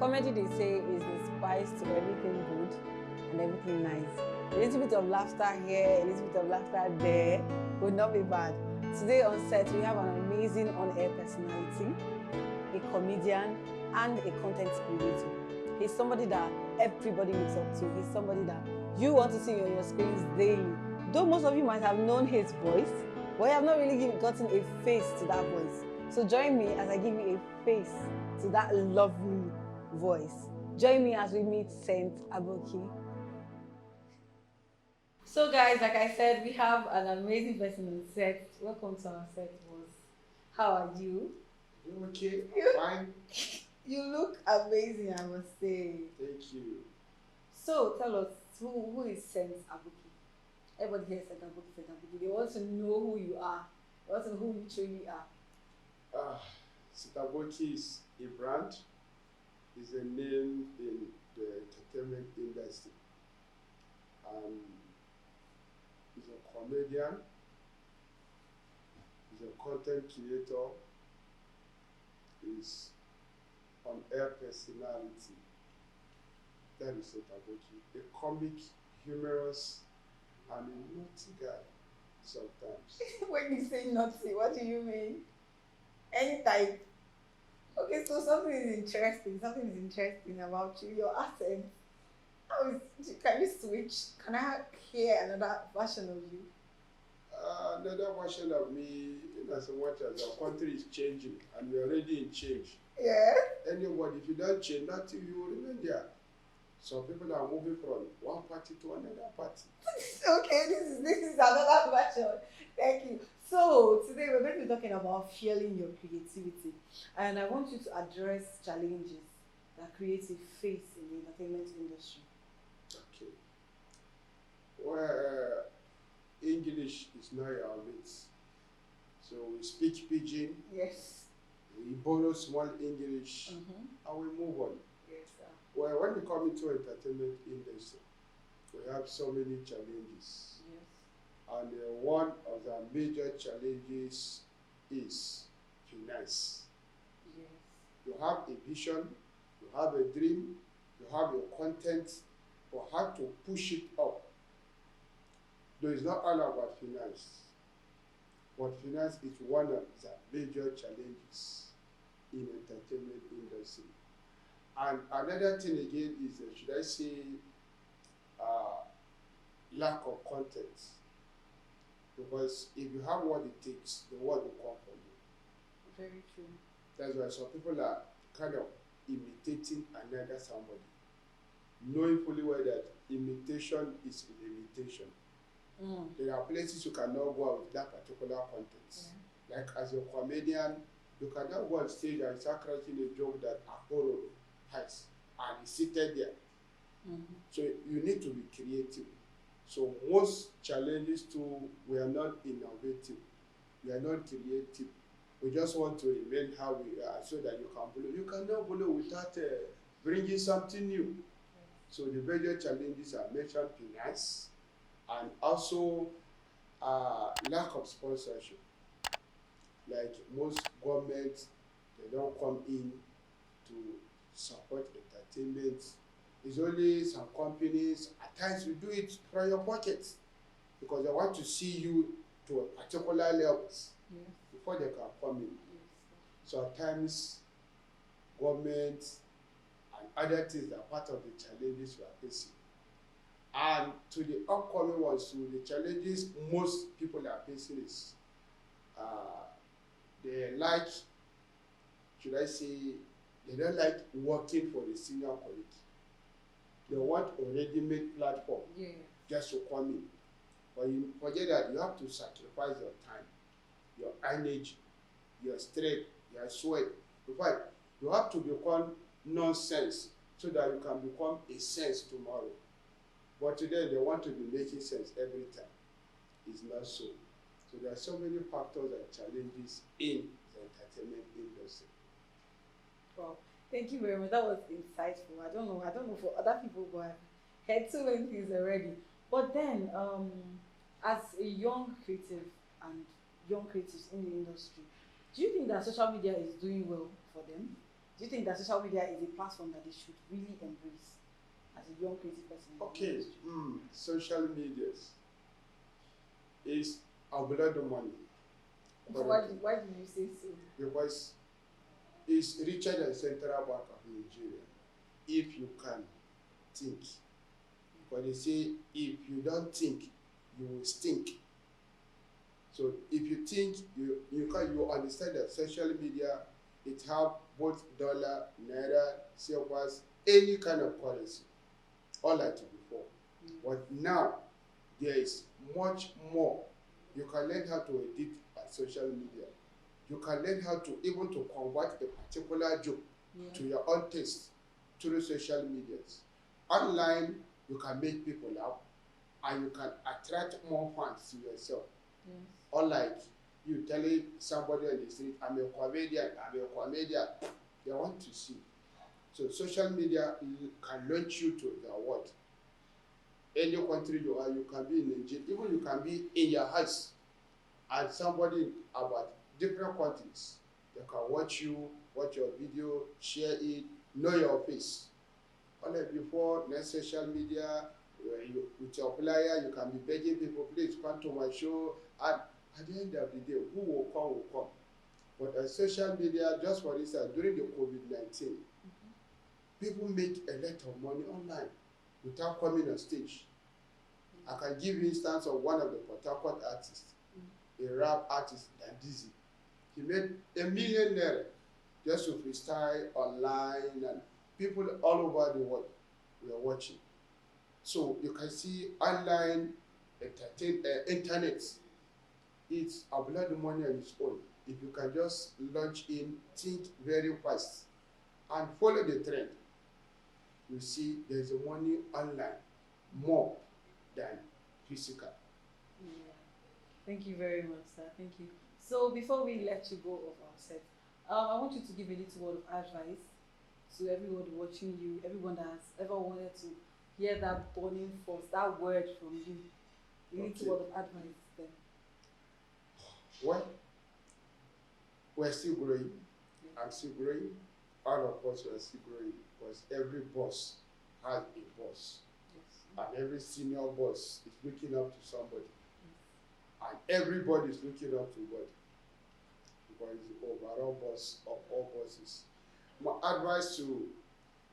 Comedy, they say, is the spice to everything good and everything nice. A little bit of laughter here, a little bit of laughter there would not be bad. Today on set, we have an amazing on-air personality, a comedian, and a content creator. He's somebody that everybody looks up to. He's somebody that you want to see on your screens daily. Though most of you might have known his voice, but you have not really gotten a face to that voice. So join me as I give you a face to that lovely voice. Join me as we meet Saint Aboki. So guys, like I said, we have an amazing person on set. Welcome to our set, boss. How are you? You okay? Fine. You look amazing, I must say. Thank you. So tell us, who is Saint Aboki? Everybody here Saint Aboki, Saint Aboki. They want to know who you are. They want to know who you truly are. Sitaboki is a brand, is a name in the entertainment industry. He's a comedian, he's a content creator, he's on-air personality. That is Sitaboki. A comic, humorous, and a naughty guy sometimes. When you say naughty, what do you mean? Any type. Okay, so something is interesting about you, your accent. Can you switch? Can I hear another version of you? Another version of me, in as much as our country is changing and we're already in change. Yeah. Anybody, if you don't change, nothing, you will remain there. So people are moving from one party to another party. Okay, this is another version. Thank you. So today we're going to be talking about fueling your creativity, and I want you to address challenges that creative face in the entertainment industry. Okay. Well, English is not our mates. So we speak pidgin, Yes. we borrow small English, and we move on. Yes, sir. Well, when we come into entertainment industry, we have so many challenges. Yes. And one of the major challenges is finance. Yes. You have a vision, you have a dream, you have your content, but how to push it up. Though it's not all about finance, but finance is one of the major challenges in entertainment industry. And another thing again is, should I say, lack of content. Because if you have what it takes, the world will come for you. Very true. That's why some people are kind of imitating another somebody, knowing fully well that imitation is limitation. There are places you cannot go out with that particular content. Yeah. Like as a comedian, you cannot go on stage and start cracking a joke that Apollo has and he's seated there. So you need to be creative. So most challenges too, we are not innovative, we are not creative. We just want to remain how we are so that you can blow. You cannot blow without bringing something new. So the major challenges are mentioned finance and also lack of sponsorship. Like most governments, they don't come in to support entertainment. It's only some companies, at times you do it from your pockets because they want to see you to a particular levels before they can come in. So at times, government and other things are part of the challenges we are facing. And to the upcoming ones, so the challenges most people are facing is they like, should I say, they don't like working for the senior colleague. They want a ready-made platform just to come in. But you forget that you have to sacrifice your time, your energy, your strength, your sweat. In fact, you have to become nonsense so that you can become a sense tomorrow. But today they want to be making sense every time. It's not so. So there are so many factors and challenges in the entertainment industry. Wow. Thank you very much. That was insightful. I don't know for other people, but I've heard so many things already. But then, as a young creative and young creatives in the industry, do you think that social media is doing well for them? Do Do you think that social media is a platform that they should really embrace as a young creative person? Okay, social medias is a blood money. Why do you say so? Because it's richer than Central Bank of Nigeria if you can think. But they say if you don't think, you will stink. So if you think, you understand that social media, it have both dollar, naira, CFAs, any kind of currency, all like before. But now there is much more. You can learn how to edit social media. You can learn how to even to convert a particular joke to your own taste through social medias. Online, you can make people laugh and you can attract more fans to yourself. Yes. Unlike you telling somebody on the street, I'm a comedian, they want to see. So social media can launch you to the world. Any country you are, you can be in Nigeria, even you can be in your house and somebody about different countries, they can watch you, watch your video, share it, know your face. Unlike before, no social media, with your flyer, you can be begging people, please come to my show, and at the end of the day, who will come. But on social media, just for instance, during the COVID-19, people make a lot of money online without coming on stage. I can give you instance of one of the Port Harcourt artists, a rap artist, Dandizi. He made $1 million just to freestyle online, and people all over the world were watching. So you can see online internet, it's a blood money on its own. If you can just launch in, think very fast, and follow the trend, you see there's a money online more than physical. Yeah. Thank you very much, sir. Thank you. So before we let you go of our set, I want you to give a little word of advice to everyone watching you, everyone that has ever wanted to hear that burning force, that word from you. A little word of advice to them. Well, we're still growing. I'm still growing. All of us are still growing because every boss has a boss. Yes. And every senior boss is looking up to somebody. And everybody is looking up to God because he's the overall boss of all bosses. My advice to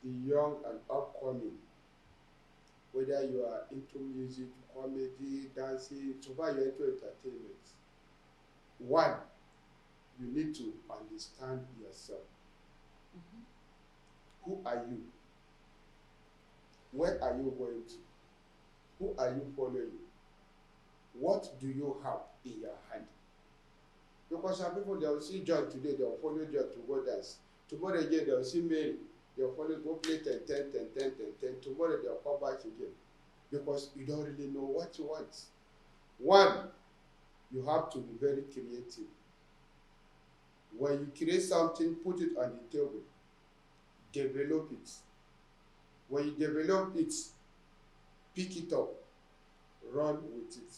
the young and upcoming, whether you are into music, comedy, dancing, so far you're into entertainment. One, you need to understand yourself. Who are you? Where are you going to? Who are you following? What do you have in your hand? Because some people, they will see John today, they will follow John to go dance. Tomorrow again, they will see Mary, they will follow, go play 10. Tomorrow they will come back again. Because you don't really know what you want. One, you have to be very creative. When you create something, put it on the table. Develop it. When you develop it, pick it up, run with it.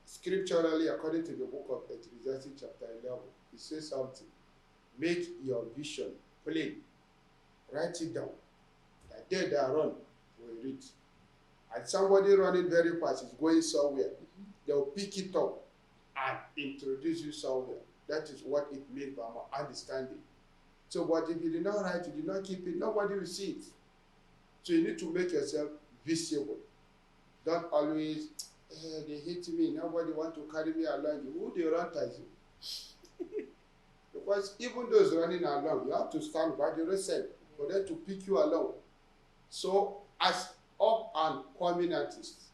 Scripturally, according to the book of Ecclesiastes chapter 11, it says something. Make your vision plain. Write it down. That they that run will read. And somebody running very fast is going somewhere. They will pick it up and introduce you somewhere. That is what it means by my understanding. So, but if you did not write, you did not keep it, nobody will see it. So you need to make yourself visible. Don't always, they hate me, nobody want to carry me along. Who they run as you? Because even those running along, you have to stand by the roadside for them to pick you along. So, as up and coming artists,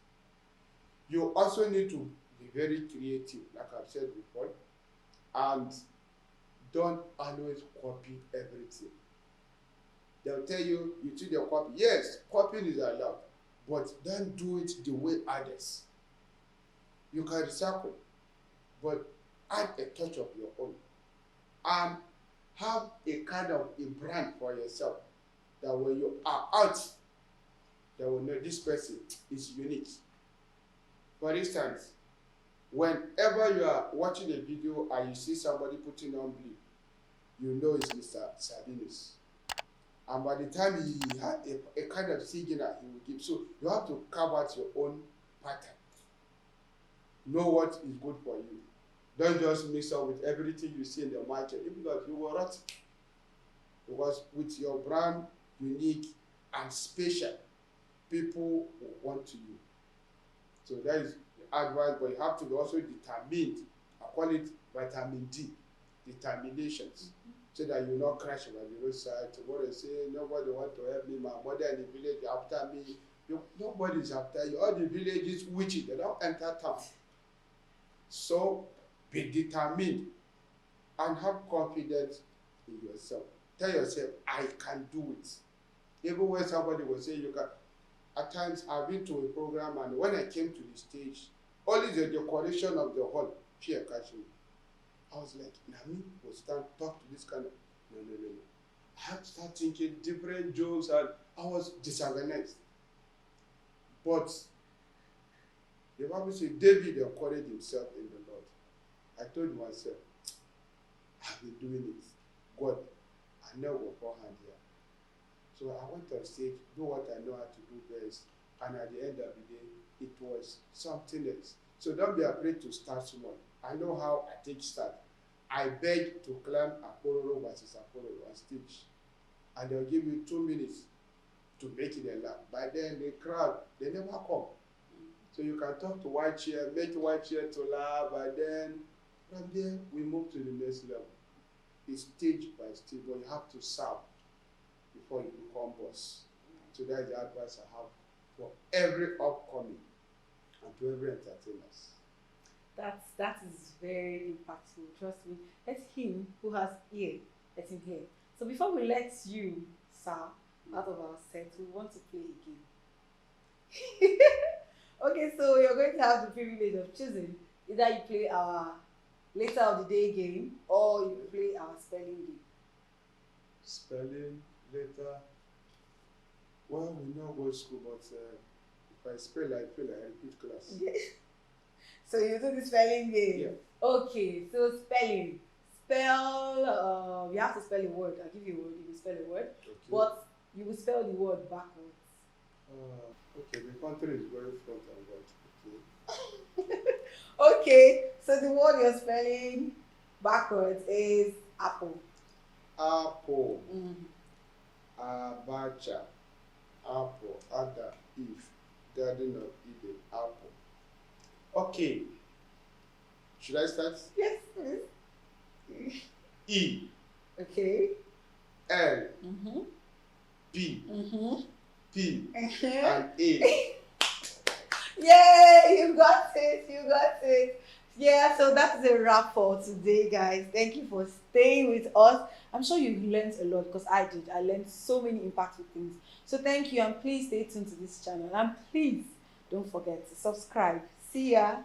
you also need to be very creative, like I've said before, and don't always copy everything. They'll tell you, you see the copy. Yes, copying is allowed, but don't do it the way others. You can recycle, but add a touch of your own. And have a kind of a brand for yourself that when you are out, they will know this person is unique. For instance, whenever you are watching a video and you see somebody putting on bleep, you know it's Mr. Sabinus. And by the time he had a kind of signal he will give, so you have to carve out your own pattern. Know what is good for you. Don't just mix up with everything you see in the market. If not, you will rot. Because with your brand, unique and special, people will want to you. So that is advice, but you have to be also determined. I call it vitamin D, determinations, so that you not crash over the roadside. Tomorrow say nobody want to help me. My mother in the village after me. Nobody is after you. All the villages witches, they don't enter town. So be determined and have confidence in yourself. Tell yourself, I can do it. Even when somebody will say you can. At times I've been to a program and when I came to the stage, only the decoration of the hall, fear catch me. I was like, Nami will stand talk to this kind of no. I had to start thinking different jokes and I was disorganized. But the Bible says David encouraged himself in the Lord. I told myself, I've been doing it. God, I know what beforehand here. So I went on stage, do what I know how to do best, and at the end of the day, it was something else. So don't be afraid to start small. I know how I take start. I beg to climb Apororo versus Apororo on stage, and they'll give you 2 minutes to make it a laugh. By then, the crowd, they never come. So you can talk to white chair, make white chair to laugh, and then from there, we move to the next level. It's stage by stage, but you have to serve before you become boss. So that is the advice I have for every upcoming and to every entertainers. That is very impactful. Trust me. Let him who has ear, let him hear. So before we let you, sir, out of our set, we want to play a game. Okay, so you're going to have the privilege of choosing. Either you play our later of the day game or you play our spelling game. Spelling, later. Well, we know go school, but if I spell, I feel like I repeat class. So you do the spelling game? Yeah. Okay, so spelling. Spell, you have to spell a word. I'll give you a word, you will spell a word. Okay. But you will spell the word backwards. Okay, the country is very front and right. Okay. Okay, so the word you're spelling backwards is apple. Apple. Mm. Abacha. Apple. Ada. If. Garden of Eden. Apple. Okay. Should I start? Yes, please. E. Okay. L. Mm-hmm. B. Mm-hmm. P. Mm-hmm. And A. Yay! You got it. You got it. Yeah, so that's a wrap for today, guys. Thank you for staying with us. I'm sure you learned a lot because I did. I learned so many impactful things. So thank you, and please stay tuned to this channel. And please don't forget to subscribe. See ya.